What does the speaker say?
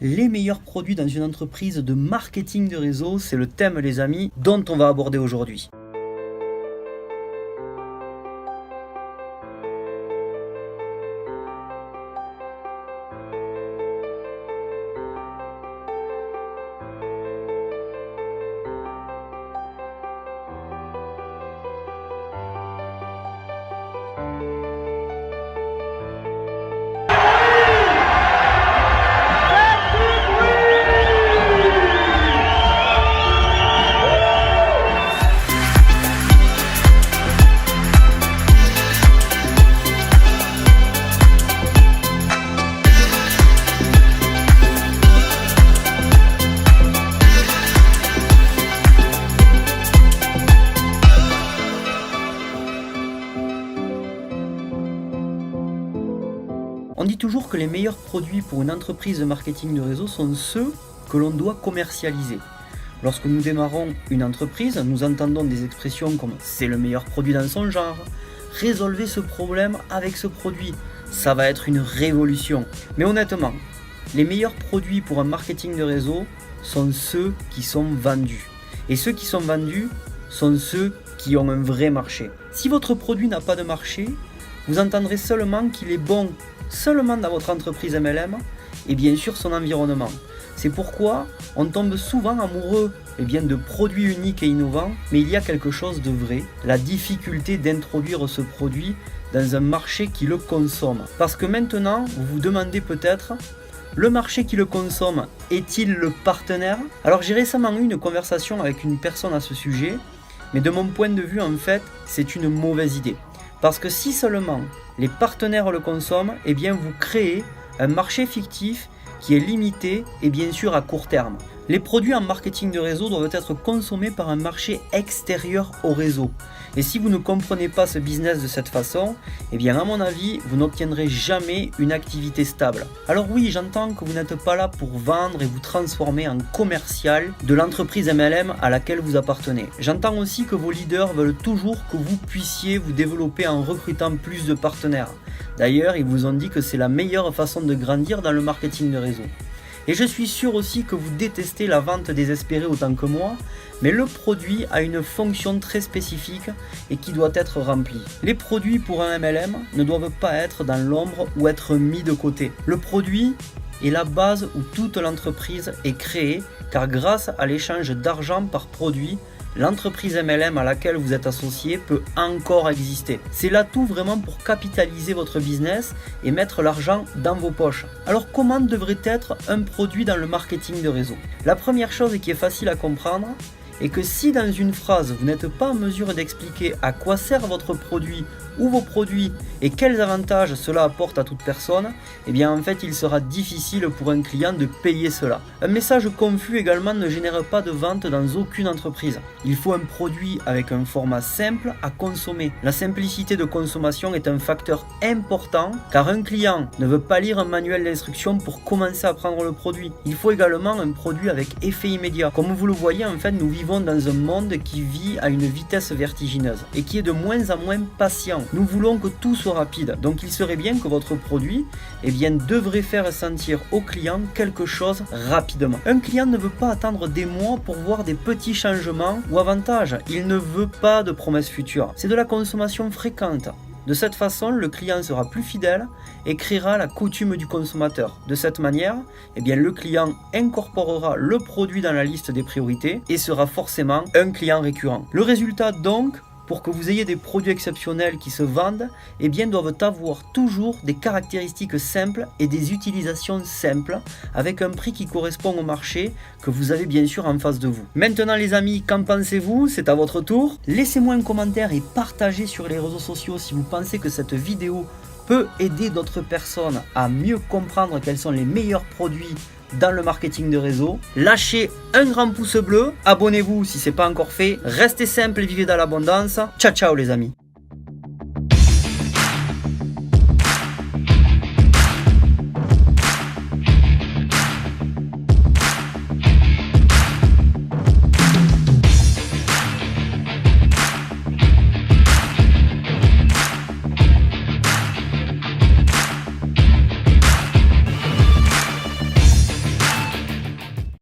Les meilleurs produits dans une entreprise de marketing de réseau, c'est le thème les amis dont on va aborder aujourd'hui. On dit toujours que les meilleurs produits pour une entreprise de marketing de réseau sont ceux que l'on doit commercialiser. Lorsque nous démarrons une entreprise, nous entendons des expressions comme « c'est le meilleur produit dans son genre »,« résolvez ce problème avec ce produit, ça va être une révolution ». Mais honnêtement, les meilleurs produits pour un marketing de réseau sont ceux qui sont vendus. Et ceux qui sont vendus sont ceux qui ont un vrai marché. Si votre produit n'a pas de marché, vous entendrez seulement qu'il est bon seulement dans votre entreprise MLM et bien sûr son environnement. C'est pourquoi on tombe souvent amoureux de produits uniques et innovants, mais il y a quelque chose de vrai, la difficulté d'introduire ce produit dans un marché qui le consomme. Parce que maintenant, vous vous demandez peut-être, le marché qui le consomme est-il le partenaire? Alors j'ai récemment eu une conversation avec une personne à ce sujet, mais de mon point de vue en fait, c'est une mauvaise idée. Parce que si seulement les partenaires le consomment, eh bien vous créez un marché fictif qui est limité et bien sûr à court terme. Les produits en marketing de réseau doivent être consommés par un marché extérieur au réseau. Et si vous ne comprenez pas ce business de cette façon, eh bien à mon avis, vous n'obtiendrez jamais une activité stable. Alors oui, j'entends que vous n'êtes pas là pour vendre et vous transformer en commercial de l'entreprise MLM à laquelle vous appartenez. J'entends aussi que vos leaders veulent toujours que vous puissiez vous développer en recrutant plus de partenaires. D'ailleurs, ils vous ont dit que c'est la meilleure façon de grandir dans le marketing de réseau. Et je suis sûr aussi que vous détestez la vente désespérée autant que moi, mais le produit a une fonction très spécifique et qui doit être remplie. Les produits pour un MLM ne doivent pas être dans l'ombre ou être mis de côté. Le produit est la base où toute l'entreprise est créée, car grâce à l'échange d'argent par produit, l'entreprise MLM à laquelle vous êtes associé peut encore exister. C'est l'atout vraiment pour capitaliser votre business et mettre l'argent dans vos poches. Alors comment devrait être un produit dans le marketing de réseau? La première chose qui est facile à comprendre est que si dans une phrase vous n'êtes pas en mesure d'expliquer à quoi sert votre produit ou vos produits et quels avantages cela apporte à toute personne, eh bien en fait il sera difficile pour un client de payer cela. Un message confus également ne génère pas de vente dans aucune entreprise. Il faut un produit avec un format simple à consommer. La simplicité de consommation est un facteur important car un client ne veut pas lire un manuel d'instruction pour commencer à prendre le produit. Il faut également un produit avec effet immédiat. Comme vous le voyez, en fait nous vivons dans un monde qui vit à une vitesse vertigineuse et qui est de moins en moins patient. Nous voulons que tout soit rapide, donc il serait bien que votre produit devrait faire sentir au client quelque chose rapidement. Un client ne veut pas attendre des mois pour voir des petits changements ou avantages. Il ne veut pas de promesses futures. C'est de la consommation fréquente. De cette façon, le client sera plus fidèle et créera la coutume du consommateur. De cette manière, le client incorporera le produit dans la liste des priorités et sera forcément un client récurrent. Le résultat donc, pour que vous ayez des produits exceptionnels qui se vendent, doivent avoir toujours des caractéristiques simples et des utilisations simples, avec un prix qui correspond au marché que vous avez bien sûr en face de vous. Maintenant les amis, qu'en pensez-vous? C'est à votre tour. Laissez-moi un commentaire et partagez sur les réseaux sociaux si vous pensez que cette vidéo peut aider d'autres personnes à mieux comprendre quels sont les meilleurs produits dans le marketing de réseau. Lâchez un grand pouce bleu, abonnez-vous si ce n'est pas encore fait, restez simple et vivez dans l'abondance. Ciao ciao les amis.